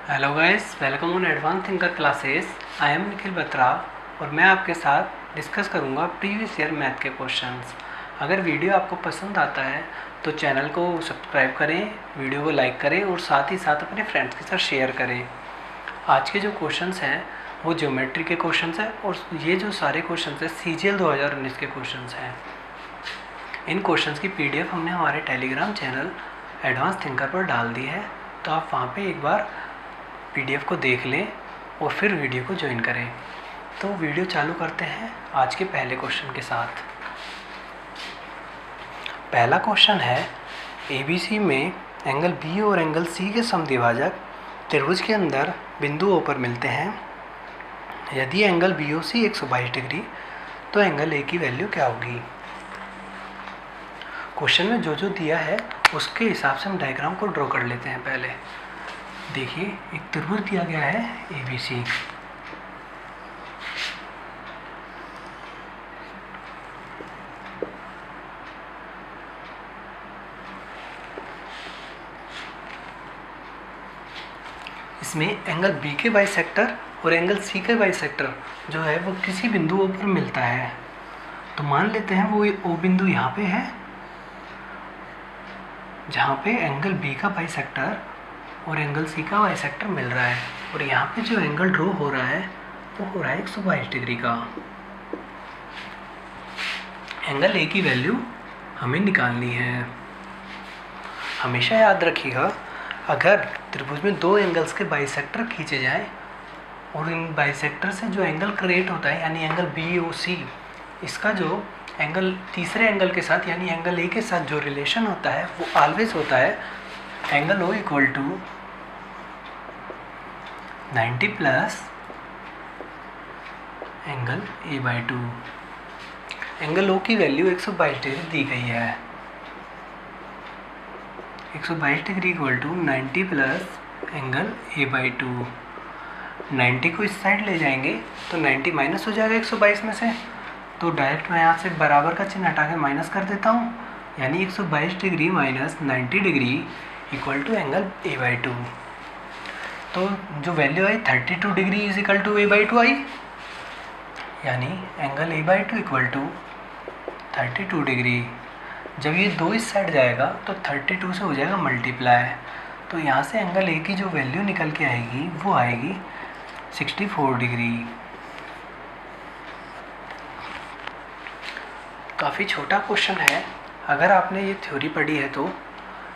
Hello guys, welcome on advance thinker classes. I am Nikhil Batra और मैं आपके साथ डिस्कस करूंगा प्रीवियस ईयर मैथ के क्वेश्चंस। अगर वीडियो आपको पसंद आता है तो चैनल को सब्सक्राइब करें, वीडियो को लाइक करें और साथ ही साथ अपने फ्रेंड्स के साथ शेयर करें। आज के जो क्वेश्चंस हैं वो ज्योमेट्री के क्वेश्चंस हैं और ये जो सारे क्वेश्चंस हैं CGL 2019 के क्वेश्चंस हैं। इन क्वेश्चंस की PDF हमने हमारे टेलीग्राम चैनल एडवांस थिंकर पर डाल दी है, तो आप वहाँ पे एक बार PDF को देख लें और फिर वीडियो को ज्वाइन करें। तो वीडियो चालू करते हैं आज के पहले क्वेश्चन के साथ। पहला क्वेश्चन है, ABC में एंगल B और एंगल C के समद्विभाजक त्रिभुज के अंदर बिंदु O पर मिलते हैं। यदि एंगल BOC 122 डिग्री तो एंगल A की वैल्यू क्या होगी। क्वेश्चन में जो जो दिया है उसके हिसाब से हम डायग्राम को ड्रॉ कर लेते हैं। पहले देखिए, एक त्रिभुज दिया गया है ABC। इसमें एंगल B के बाइसेक्टर और एंगल C के बाइसेक्टर जो है वो किसी बिंदु O पर मिलता है। तो मान लेते हैं वो O बिंदु यहाँ पे है, जहाँ पे एंगल B का बाइसेक्टर और एंगल C का बाइसेक्टर मिल रहा है। और यहाँ पे जो एंगल ड्रॉ हो रहा है वो हो रहा है 122 डिग्री का। एंगल A की वैल्यू हमें निकालनी है। हमेशा याद रखिएगा, अगर त्रिभुज में दो एंगल्स के बाइसेक्टर खींचे जाएं और इन बाइसेक्टर से जो एंगल क्रिएट होता है यानी एंगल BOC, इसका जो एंगल तीसरे एंगल के साथ यानी एंगल A के साथ जो रिलेशन होता है वो ऑलवेज होता है angle O equal to 90 plus angle A/2। Angle O की वैल्यू 122 डिग्री दी गई है। 122 degree equal to 90 plus angle A/2। 90 को इस साइड ले जाएंगे तो 90 माइनस हो जाएगा 122 में से, तो डायरेक्ट मैं यहाँ से बराबर का चिन्ह हटा के माइनस कर देता हूँ, यानी 122 degree minus 90 degree equal to angle A/2। तो जो वैल्यू आई 32 degree is equal to A/2 आई, यानी angle A/2 equal to 32 degree. जब ये दो इस साइड जाएगा तो 32 से हो जाएगा मल्टीप्लाई, तो यहाँ से एंगल A की जो वैल्यू निकल के आएगी वो आएगी 64 डिग्री। काफ़ी छोटा क्वेश्चन है, अगर आपने ये थ्योरी पढ़ी है तो।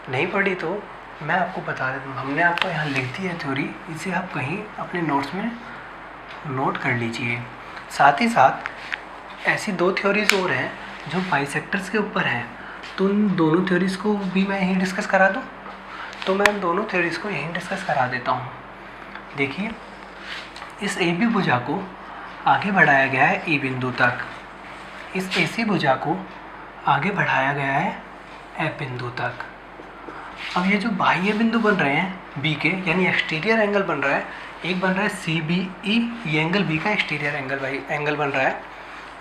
नहीं पढ़ी तो मैं आपको बता देता हूँ, हमने आपको यहाँ लिख दी है थ्योरी, इसे आप कहीं अपने नोट्स में नोट कर लीजिए। साथ ही साथ ऐसी दो थ्योरीज और हैं जो बाइसेक्टर्स के ऊपर हैं, तो उन दोनों थ्योरीज को भी मैं यहीं डिस्कस करा दूँ। तो मैं उन दोनों थ्योरीज को यहीं डिस्कस करा देता हूँ। देखिए, इस AB भुजा को आगे बढ़ाया गया है E बिंदु तक, इस AC भुजा को आगे बढ़ाया गया है F बिंदु तक। अब ये जो बाह्य बिंदु बन रहे हैं B के, यानी एक्सटीरियर एंगल बन रहा है, एक बन रहा है CBE, ये एंगल B का एक्सटीरियर एंगल बन रहा है,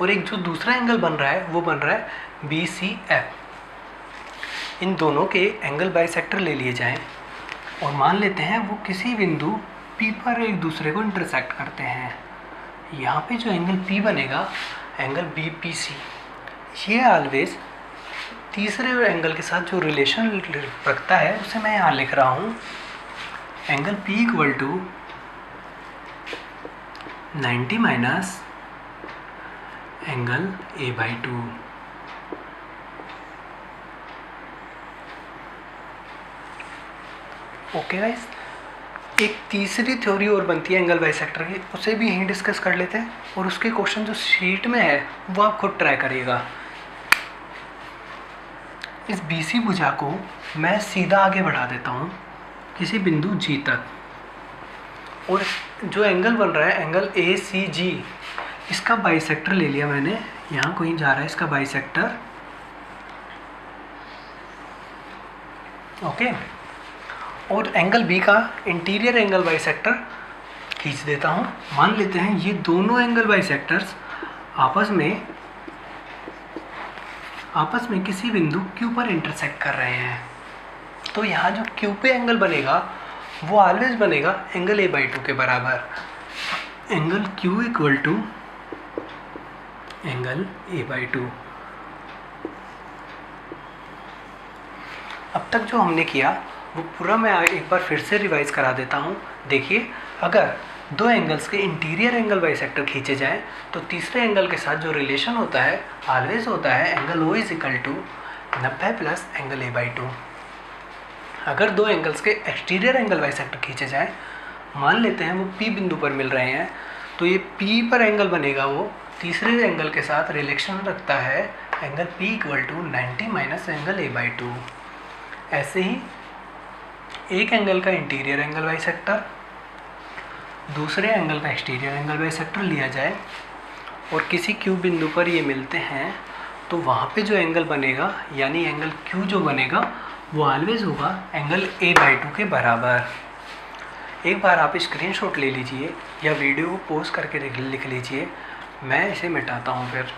और एक जो दूसरा एंगल बन रहा है वो बन रहा है BCF। इन दोनों के एंगल बाइसेक्टर ले लिए जाएं और मान लेते हैं वो किसी बिंदु P पर एक दूसरे को इंटरसेक्ट करते हैं। यहाँ पे जो एंगल P बनेगा, एंगल BPC, ये ऑलवेज तीसरे एंगल के साथ जो रिलेशन रखता है उसे मैं यहाँ लिख रहा हूँ, angle P equal to 90 minus angle A/2। Okay guys, एक तीसरी थ्योरी और बनती है एंगल बाइसेक्टर की, उसे भी यहीं डिस्कस कर लेते हैं, और उसके क्वेश्चन जो शीट में है वो आप खुद ट्राई करिएगा। इस BC भुजा को मैं सीधा आगे बढ़ा देता हूँ किसी बिंदु G तक, और जो एंगल बन रहा है एंगल ACG, इसका बाइसेक्टर ले लिया मैंने, यहाँ कहीं जा रहा है इसका बाइसेक्टर। ओके, और एंगल B का इंटीरियर एंगल बाइसेक्टर खींच देता हूँ। मान लेते हैं ये दोनों एंगल बाइसेक्टर्स आपस में किसी बिंदु Q पर इंटरसेक्ट कर रहे हैं। तो यहाँ जो Q पे एंगल बनेगा वो ऑलवेज बनेगा एंगल a/2 के बराबर। Angle Q equal to angle a/2। अब तक जो हमने किया वो पूरा मैं एक बार फिर से रिवाइज करा देता हूँ। देखिए, अगर दो एंगल्स के इंटीरियर एंगल बाइसेक्टर खींचे जाएं तो तीसरे एंगल के साथ जो रिलेशन होता है ऑलवेज होता है angle O is equal to 90 plus angle a/2। अगर दो एंगल्स के एक्सटीरियर एंगल बाइसेक्टर खींचे जाएं, मान लेते हैं वो P बिंदु पर मिल रहे हैं, तो ये P पर एंगल बनेगा वो तीसरे एंगल के साथ रिलेशन रखता है angle P equal to 90 minus angle a/2। ऐसे ही एक एंगल का इंटीरियर एंगल बाइसेक्टर दूसरे एंगल का एक्सटीरियर एंगल बाइसेक्टर लिया जाए और किसी Q बिंदु पर ये मिलते हैं, तो वहाँ पे जो एंगल बनेगा यानी एंगल Q जो बनेगा वो ऑलवेज होगा एंगल a/2 के बराबर। एक बार आप स्क्रीनशॉट ले लीजिए या वीडियो को पॉज करके लिख लीजिए, मैं इसे मिटाता हूँ फिर।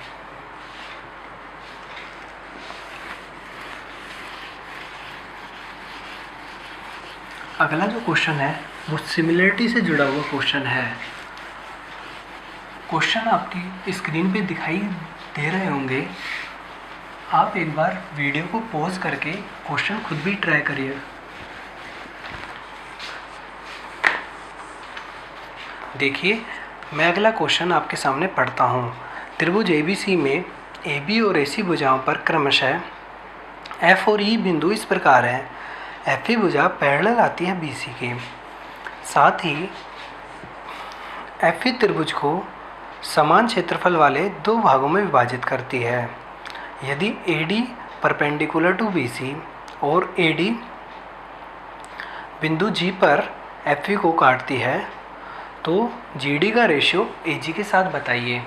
अगला जो क्वेश्चन है वो सिमिलरिटी से जुड़ा हुआ क्वेश्चन है। क्वेश्चन आपकी स्क्रीन पे दिखाई दे रहे होंगे, आप एक बार वीडियो को पॉज करके क्वेश्चन खुद भी ट्राई करिए। देखिए, मैं अगला क्वेश्चन आपके सामने पढ़ता हूँ। त्रिभुज ABC में AB और AC भुजाओं पर क्रमशः F और E बिंदु इस प्रकार हैं। FE भुजा पैरेलल आती है BC के, साथ ही FE त्रिभुज को समान क्षेत्रफल वाले दो भागों में विभाजित करती है। यदि AD परपेंडिकुलर टू BC और AD बिंदु G पर FE को काटती है, तो GD का रेशियो AG के साथ बताइए।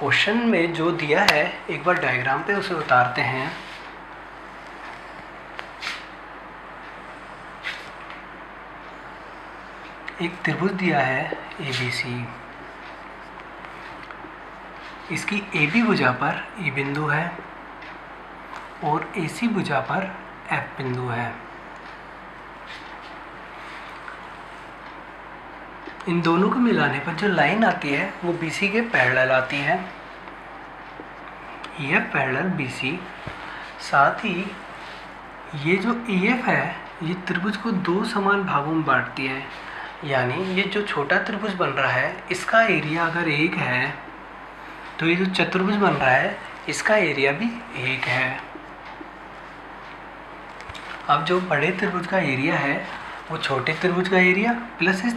क्वेश्चन में जो दिया है एक बार डायग्राम पे उसे उतारते हैं। एक त्रिभुज दिया है ABC, इसकी AB भुजा पर E बिंदु है और AC भुजा पर F बिंदु है। इन दोनों को मिलाने पर जो लाइन आती है वो BC के पैरेलल आती है, EF पैरेलल BC। साथ ही ये जो EF है ये त्रिभुज को दो समान भागों में बांटती है, यानी ये जो छोटा त्रिभुज बन रहा है इसका एरिया अगर 1 है तो ये जो चतुर्भुज बन रहा है इसका एरिया भी 1 है। अब जो बड़े त्रिभुज का एरिया है वो छोटे त्रिभुज का एरिया प्लस इस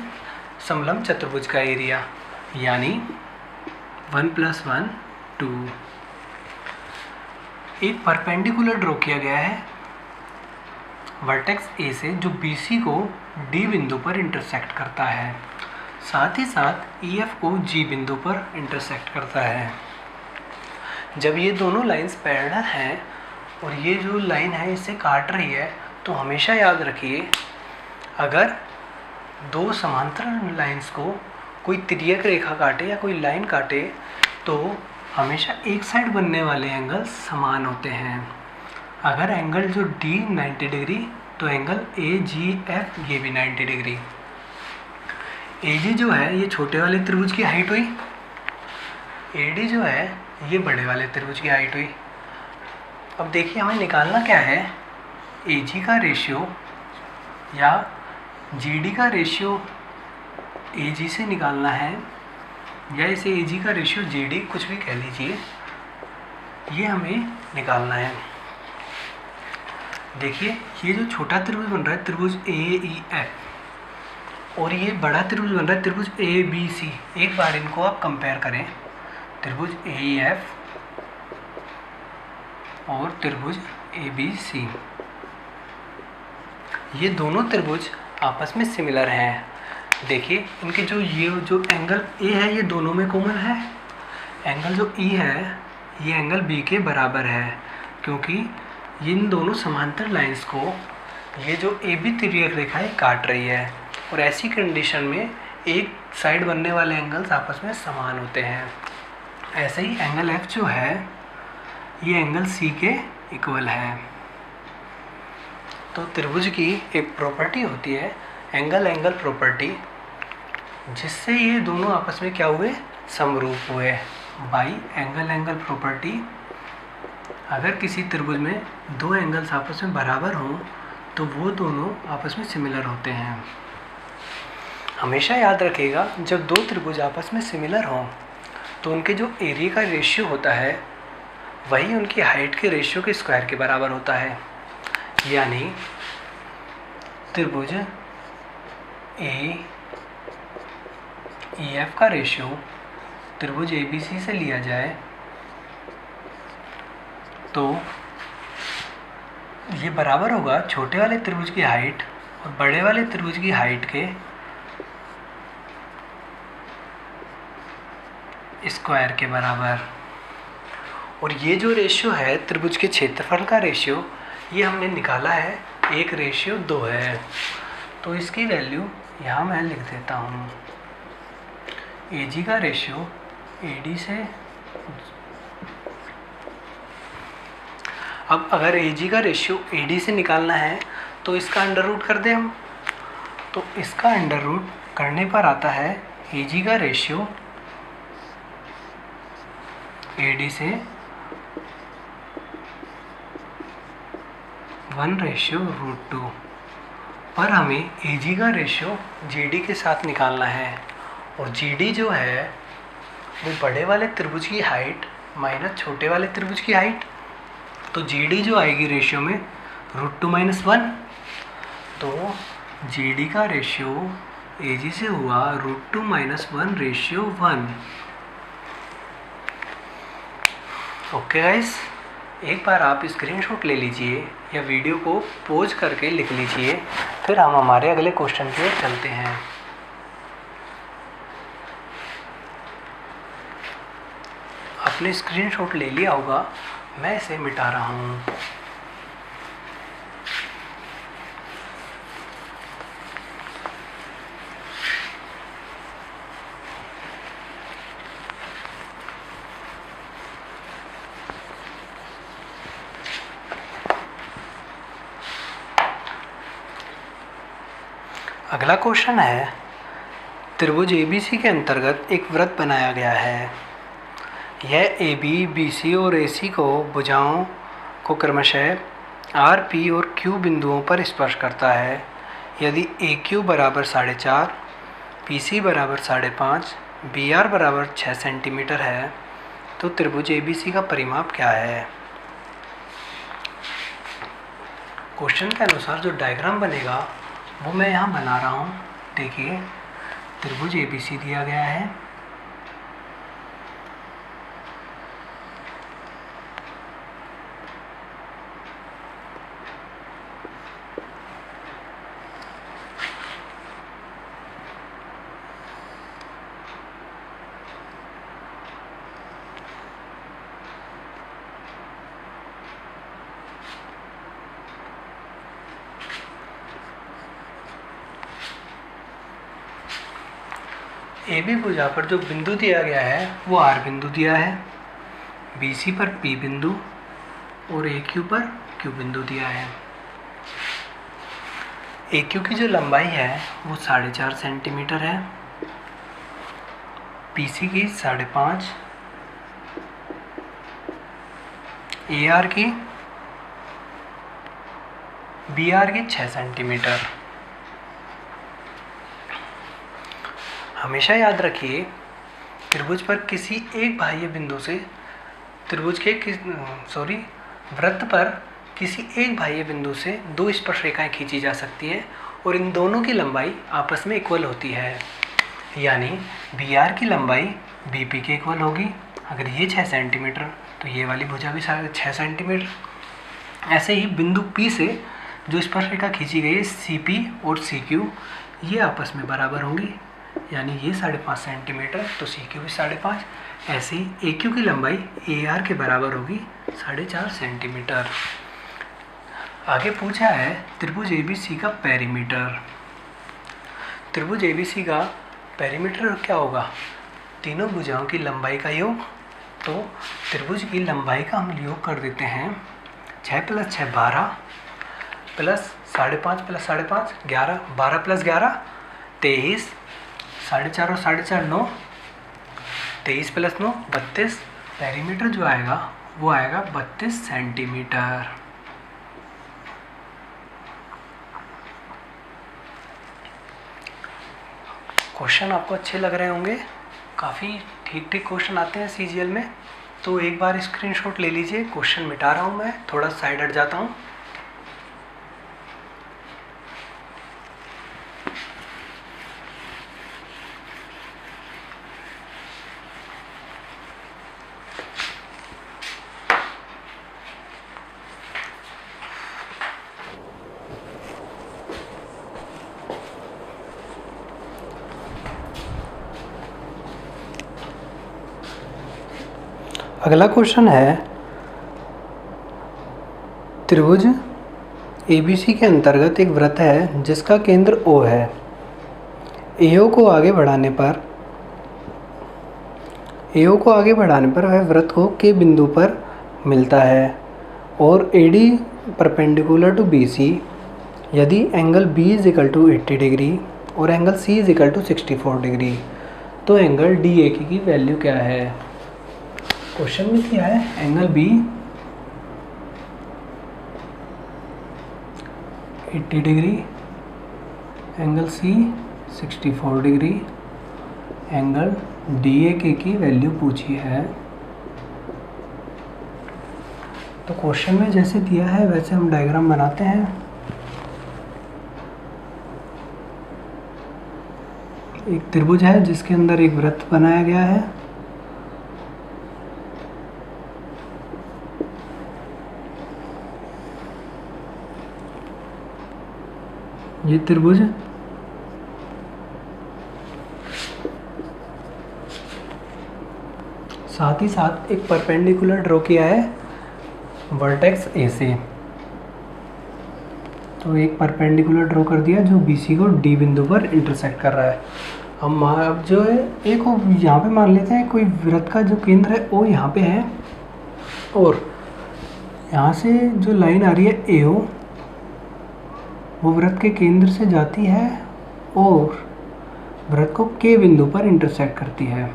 समलंब चतुर्भुज का एरिया, यानी 1 + 1 2। एक परपेंडिकुलर ड्रॉ किया गया है वर्टेक्स A से जो BC को D बिंदु पर इंटरसेक्ट करता है, साथ ही साथ EF को G बिंदु पर इंटरसेक्ट करता है। जब ये दोनों लाइंस पैरेलल हैं और ये जो लाइन है इसे काट रही है, तो हमेशा याद रखिए अगर दो समांतर लाइंस को कोई तिर्यक रेखा काटे या कोई लाइन काटे तो हमेशा एक साइड बनने वाले एंगल समान होते हैं। अगर एंगल जो D 90 डिग्री तो एंगल AGF ये भी 90 डिग्री। AG जो है ये छोटे वाले त्रिभुज की हाइट हुई, AD जो है ये बड़े वाले त्रिभुज की हाइट हुई। अब देखिए हमें निकालना क्या है, AG का रेशियो या GD का रेशियो AG से निकालना है, या इसे AG का रेशियो GD कुछ भी कह लीजिए, ये हमें निकालना है। देखिए ये जो छोटा त्रिभुज बन रहा है त्रिभुज AEF और ये बड़ा त्रिभुज बन रहा है त्रिभुज ABC। एक बार इनको आप कंपेयर करें, त्रिभुज AEF और त्रिभुज ABC, ये दोनों त्रिभुज आपस में सिमिलर हैं। देखिए इनके जो ये जो एंगल A है ये दोनों में कॉमन है, एंगल जो E है ये एंगल B के बराबर है, क्योंकि इन दोनों समांतर लाइंस को ये जो AB तिर्यक रेखा है काट रही है, और ऐसी कंडीशन में एक साइड बनने वाले एंगल्स आपस में समान होते हैं। ऐसे ही एंगल F जो है ये एंगल C के इक्वल है। तो त्रिभुज की एक प्रॉपर्टी होती है एंगल एंगल प्रॉपर्टी, जिससे ये दोनों आपस में क्या हुए, समरूप हुए। बाई एंगल एंगल प्रॉपर्टी, अगर किसी त्रिभुज में दो एंगल्स आपस में बराबर हों तो वो दोनों आपस में सिमिलर होते हैं। हमेशा याद रखिएगा, जब दो त्रिभुज आपस में सिमिलर हों तो उनके जो एरिया का रेशियो होता है वही उनकी हाइट के रेशियो के स्क्वायर के बराबर होता है। यानी त्रिभुज ए ई एफ का रेशियो त्रिभुज ए बी सी से लिया जाए तो ये बराबर होगा छोटे वाले त्रिभुज की हाइट और बड़े वाले त्रिभुज की हाइट के स्क्वायर के बराबर। और ये जो रेशियो है त्रिभुज के क्षेत्रफल का रेशियो, ये हमने निकाला है 1:2 है। तो इसकी वैल्यू यहाँ मैं लिख देता हूँ, ए जी का रेशियो ए डी से। अब अगर ए जी का रेशियो ए डी से निकालना है तो इसका अंडर रूट कर दें हम, तो इसका अंडर रूट करने पर आता है ए जी का रेशियो ए डी से 1:2। पर हमें ए जी का रेशियो जी डी के साथ निकालना है, और जी डी जो है वो बड़े वाले त्रिभुज की हाइट माइनस छोटे वाले त्रिभुज की हाइट। तो जी डी जो आएगी रेशियो में √2 - 1, तो जी डी का रेशियो ए जी से हुआ √2 - 1:1। ओके गाइस, एक बार आप स्क्रीनशॉट ले लीजिए या वीडियो को पॉज करके लिख लीजिए, फिर हम हमारे अगले क्वेश्चन की ओर चलते हैं। आपने स्क्रीनशॉट ले लिया होगा, मैं इसे मिटा रहा हूँ। अगला क्वेश्चन है, त्रिभुज ABC के अंतर्गत एक वृत्त बनाया गया है। यह AB, BC और AC को भुजाओं को क्रमशः R, P और Q बिंदुओं पर स्पर्श करता है। यदि AQ बराबर 4.5, PC बराबर 5.5, BR बराबर 6 सेंटीमीटर है तो त्रिभुज ABC का परिमाप क्या है। क्वेश्चन के अनुसार जो डायग्राम बनेगा वो मैं यहाँ बना रहा हूँ। देखिए, त्रिभुज ABC दिया गया है, AB भुजा पर जो बिंदु दिया गया है वो R बिंदु दिया है, BC पर P बिंदु और AQ पर Q बिंदु दिया है। AQ की जो लंबाई है वो 4.5 सेंटीमीटर है, PC की 5.5, AR की BR की 6 सेंटीमीटर। हमेशा याद रखिए, त्रिभुज पर किसी एक बाह्य बिंदु से वृत्त पर किसी एक बाह्य बिंदु से दो स्पर्श रेखाएं खींची जा सकती है और इन दोनों की लंबाई आपस में इक्वल होती है। यानी BR की लंबाई BP के इक्वल होगी। अगर ये 6 सेंटीमीटर तो ये वाली भुजा भी 6 सेंटीमीटर। ऐसे ही बिंदु P से जो स्पर्श रेखा खींची गई है CP और CQ, ये आपस में बराबर होंगी। यानी ये 5.5 सेंटीमीटर तो CQ भी 5.5। ऐसे ही AQ की लंबाई AR के बराबर होगी 4.5 सेंटीमीटर। आगे पूछा है त्रिभुज ABC का पेरीमीटर। त्रिभुज ABC का पेरीमीटर क्या होगा, तीनों भुजाओं की लंबाई का योग। तो त्रिभुज की लंबाई का हम योग कर देते हैं, 6 + 6 12, प्लस 5.5 प्लस 5.5 11, 12 प्लस 11 23, 4.5 और 4.5 9, 23 प्लस 9 32। पेरीमीटर जो आएगा वो आएगा 32 सेंटीमीटर। क्वेश्चन आपको अच्छे लग रहे होंगे, काफ़ी ठीक ठीक क्वेश्चन आते हैं सीजीएल में। तो एक बार स्क्रीनशॉट ले लीजिए। क्वेश्चन मिटा रहा हूँ मैं, थोड़ा साइड हट जाता हूँ। अगला क्वेश्चन है, त्रिभुज ABC के अंतर्गत एक वृत्त है जिसका केंद्र O है। AO को आगे बढ़ाने पर वह वृत्त को K बिंदु पर मिलता है और AD परपेंडिकुलर टू BC यदि एंगल B = 80 डिग्री और एंगल C = 64 डिग्री, तो एंगल DAK की वैल्यू क्या है। क्वेश्चन में क्या है, angle B 80 degree, angle C 64 degree, angle DAK की वैल्यू पूछी है। तो क्वेश्चन में जैसे दिया है वैसे हम डायग्राम बनाते हैं। एक त्रिभुज है जिसके अंदर एक वृत्त बनाया गया है। ये त्रिभुज साथ ही साथ एक परपेंडिकुलर ड्रॉ किया है वर्टेक्स A से। तो एक परपेंडिकुलर ड्रॉ कर दिया जो BC को D बिंदु पर इंटरसेक्ट कर रहा है। अब जो है एक यहाँ पे मान लेते हैं कोई वृत्त का जो केंद्र है वो यहाँ पे है और यहाँ से जो लाइन आ रही है AO वो वृत्त के केंद्र से जाती है और वृत्त को K बिंदु पर इंटरसेक्ट करती है।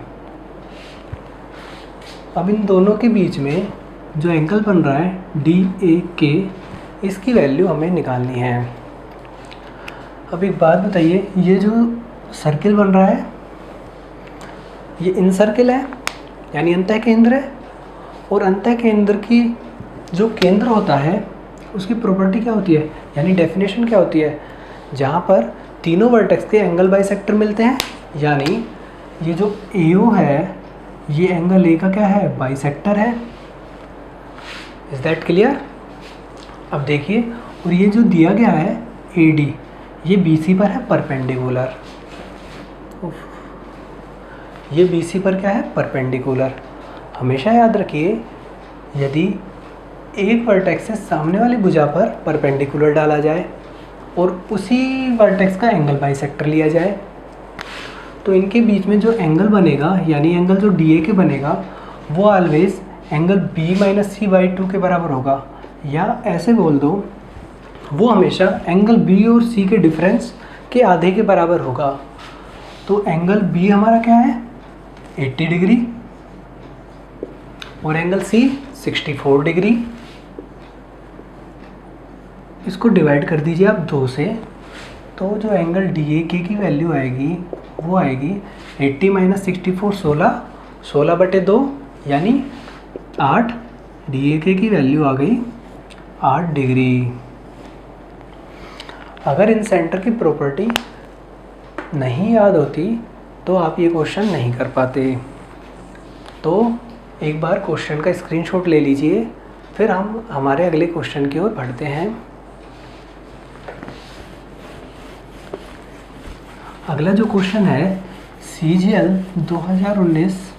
अब इन दोनों के बीच में जो एंगल बन रहा है DAK, इसकी वैल्यू हमें निकालनी है। अब एक बात बताइए, ये जो सर्किल बन रहा है ये इन सर्किल है यानी अंतः केंद्र है, और अंतः केंद्र की जो केंद्र होता है उसकी प्रॉपर्टी क्या होती है यानी डेफिनेशन क्या होती है, जहाँ पर तीनों वर्टेक्स के एंगल बाइसेक्टर मिलते हैं। यानी ये जो AO है ये एंगल A का क्या है, बाइसेक्टर है। Is that clear. अब देखिए, और ये जो दिया गया है AD ये BC पर है परपेंडिकुलर। ये BC पर क्या है, परपेंडिकुलर। हमेशा याद रखिए, यदि एक वर्टेक्स से सामने वाली भुजा पर परपेंडिकुलर डाला जाए और उसी वर्टेक्स का एंगल बाइसेक्टर लिया जाए तो इनके बीच में जो एंगल बनेगा यानी एंगल जो DAK बनेगा वो ऑलवेज एंगल B-C/2 के बराबर होगा, या ऐसे बोल दो वो हमेशा एंगल B और C के डिफरेंस के आधे के बराबर होगा। तो एंगल B हमारा क्या है, 80 डिग्री और एंगल C 64 डिग्री। इसको डिवाइड कर दीजिए आप 2 से, तो जो एंगल DAK की वैल्यू आएगी वो आएगी 80 - 64 16, 16/2 यानी 8। DAK की वैल्यू आ गई 8 डिग्री। अगर इन सेंटर की प्रॉपर्टी नहीं याद होती तो आप ये क्वेश्चन नहीं कर पाते। तो एक बार क्वेश्चन का स्क्रीनशॉट ले लीजिए, फिर हम हमारे अगले क्वेश्चन की ओर बढ़ते हैं। अगला जो क्वेश्चन है CGL 2019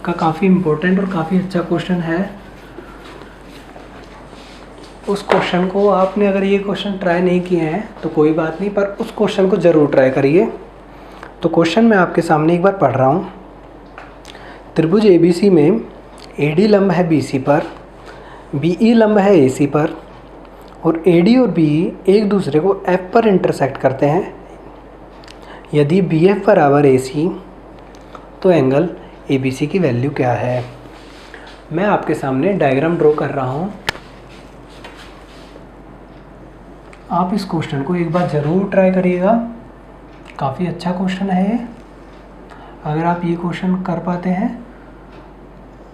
का काफ़ी इम्पोर्टेंट और काफ़ी अच्छा क्वेश्चन है। उस क्वेश्चन को आपने अगर ये क्वेश्चन ट्राई नहीं किए हैं तो कोई बात नहीं, पर उस क्वेश्चन को ज़रूर ट्राई करिए। तो क्वेश्चन मैं आपके सामने एक बार पढ़ रहा हूँ। त्रिभुज ABC में AD लंब है BC पर, BE लंब है AC पर और AD और BE एक दूसरे को F पर इंटरसेक्ट करते हैं, यदि BF बराबर AC तो एंगल ABC की वैल्यू क्या है। मैं आपके सामने डायग्राम ड्रॉ कर रहा हूँ। आप इस क्वेश्चन को एक बार ज़रूर ट्राई करिएगा, काफ़ी अच्छा क्वेश्चन है ये। अगर आप ये क्वेश्चन कर पाते हैं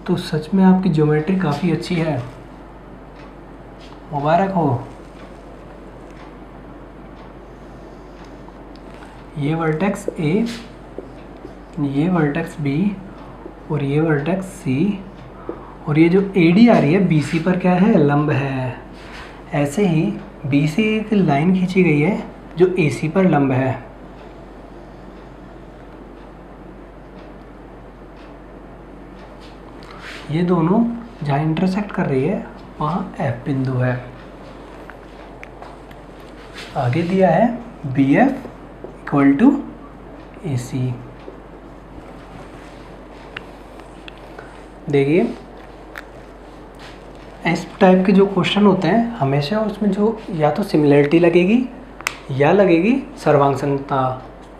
तो सच में आपकी ज्योमेट्री काफ़ी अच्छी है, मुबारक हो। ये वर्टेक्स A, ये वर्टेक्स B और ये वर्टेक्स C, और ये जो AD आ रही है BC पर क्या है, लंब है। ऐसे ही B से एक लाइन खींची गई है जो AC पर लंब है। ये दोनों जहाँ इंटरसेक्ट कर रही है वहाँ F बिंदु है। आगे दिया है BF इक्वल टू AC। देखिए इस टाइप के जो क्वेश्चन होते हैं हमेशा उसमें जो या तो सिमिलरिटी लगेगी या लगेगी सर्वांगसमता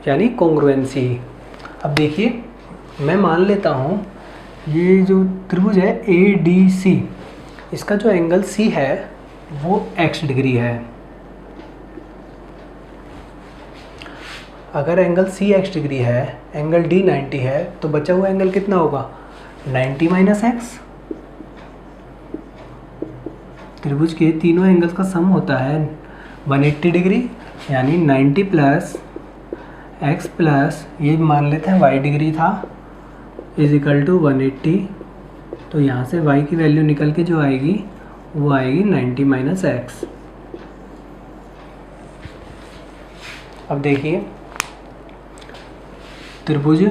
यानी कॉन्ग्रुएंसी। अब देखिए मैं मान लेता हूँ ये जो त्रिभुज है ADC, इसका जो एंगल C है वो x डिग्री है। अगर एंगल C x डिग्री है, एंगल D 90 है, तो बचा हुआ एंगल कितना होगा, 90 माइनस x। त्रिभुज के तीनों एंगल्स का सम होता है 180 डिग्री, यानी 90 प्लस x प्लस ये मान लेते हैं y डिग्री था, इज इक्वल टू 180। तो यहाँ से y की वैल्यू निकल के जो आएगी वो आएगी 90 माइनस x। अब देखिए त्रिभुज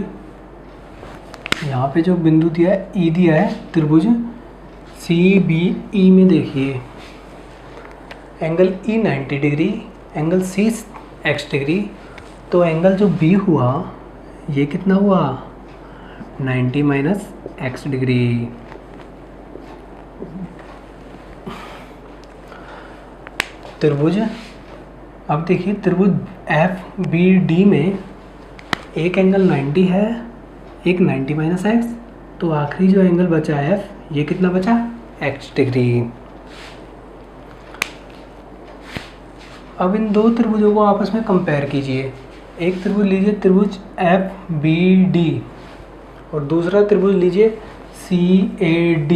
यहाँ पे जो बिंदु दिया है E दिया है, त्रिभुज CBE में देखिए angle E 90 degree, angle C x degree, तो एंगल जो B हुआ ये कितना हुआ, 90 माइनस x डिग्री। त्रिभुज अब देखिए त्रिभुज FBD में एक एंगल 90 है, एक 90 माइनस x, तो आखिरी जो एंगल बचा है F, ये कितना बचा, x डिग्री। अब इन दो त्रिभुजों को आपस में कंपेयर कीजिए। एक त्रिभुज लीजिए त्रिभुज FBD और दूसरा त्रिभुज लीजिए CAD।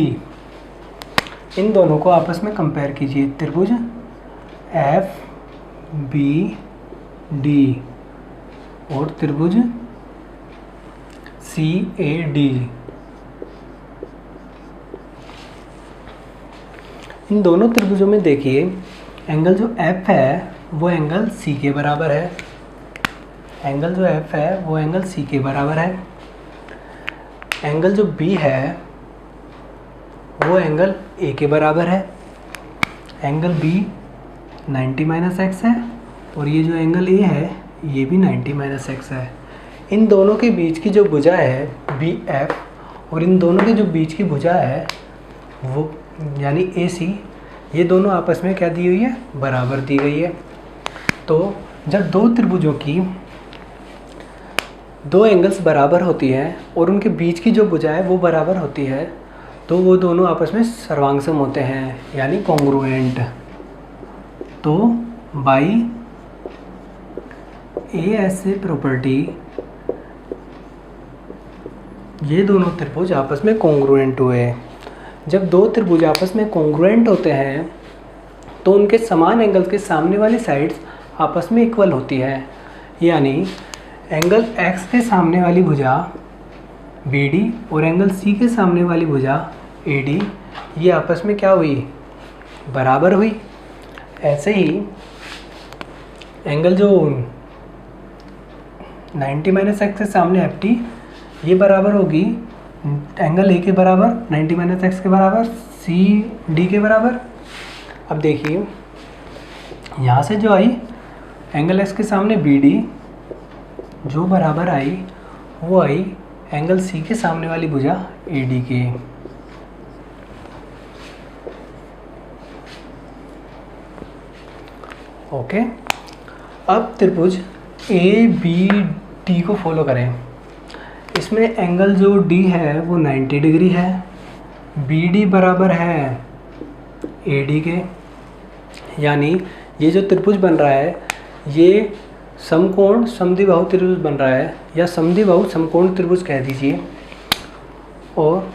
इन दोनों को आपस में कंपेयर कीजिए, त्रिभुज FBD और त्रिभुज CAD। इन दोनों त्रिभुजों में देखिए एंगल जो F है वो एंगल C के बराबर है, एंगल जो F है वो एंगल C के बराबर है। एंगल जो B है वो एंगल A के बराबर है। एंगल B 90 माइनस x है और ये जो एंगल A है ये भी 90 माइनस x है। इन दोनों के बीच की जो भुजा है BF और इन दोनों के जो बीच की भुजा है वो यानी AC, ये दोनों आपस में क्या दी हुई है, बराबर दी गई है। तो जब दो त्रिभुजों की दो एंगल्स बराबर होती हैं और उनके बीच की जो भुजा है वो बराबर होती है, तो वो दोनों आपस में सर्वांगसम होते हैं यानी कॉन्ग्रुएंट। तो बाई ऐसे प्रॉपर्टी ये दोनों त्रिभुज आपस में कॉन्ग्रुएंट हुए। जब दो त्रिभुज आपस में कॉन्ग्रुएंट होते हैं तो उनके समान एंगल्स के सामने वाली साइड्स आपस में इक्वल होती है, यानी एंगल x के सामने वाली भुजा BD और एंगल C के सामने वाली भुजा AD ये आपस में क्या हुई, बराबर हुई। ऐसे ही एंगल जो 90 माइनस एक्स के सामने FT ये बराबर होगी एंगल A के बराबर 90 माइनस एक्स के बराबर CD के बराबर। अब देखिए यहाँ से जो आई एंगल x के सामने BD जो बराबर आई वो आई एंगल C के सामने वाली भुजा AD के। ओके, अब त्रिभुज ए बी डी को फॉलो करें। इसमें एंगल जो डी है वो 90 डिग्री है, बी डी बराबर है ए डी के, यानी ये जो त्रिभुज बन रहा है ये समकोण समद्विबाहु त्रिभुज बन रहा है, या समद्विबाहु समकोण त्रिभुज कह दीजिए। और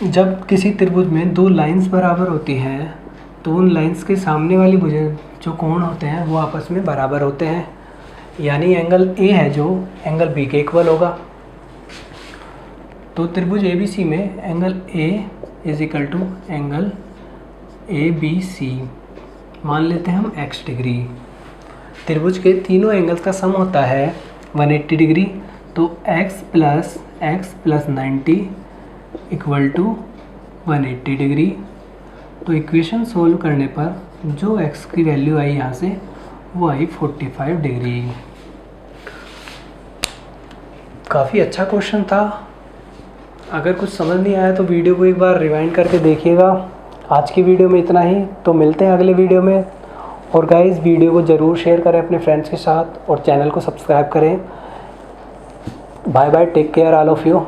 जब किसी त्रिभुज में दो लाइंस बराबर होती हैं तो उन लाइंस के सामने वाली भुजा जो कोण होते हैं वो आपस में बराबर होते हैं, यानी एंगल ए है जो एंगल बी के इक्वल होगा। तो त्रिभुज ए बी सी में angle A is equal to angle A B C मान लेते हैं हम x डिग्री। त्रिभुज के तीनों एंगल्स का सम होता है 180 डिग्री, तो x plus 90 equal to 180 degree. तो इक्वेशन सोल्व करने पर जो x की वैल्यू आई यहाँ से वो आई 45 डिग्री। काफ़ी अच्छा क्वेश्चन था। अगर कुछ समझ नहीं आया तो वीडियो को एक बार रिवाइंड करके देखिएगा। आज की वीडियो में इतना ही, तो मिलते हैं अगले वीडियो में। और गाइस वीडियो को ज़रूर शेयर करें अपने फ्रेंड्स के साथ और चैनल को सब्सक्राइब करें। Bye bye, take care all of you.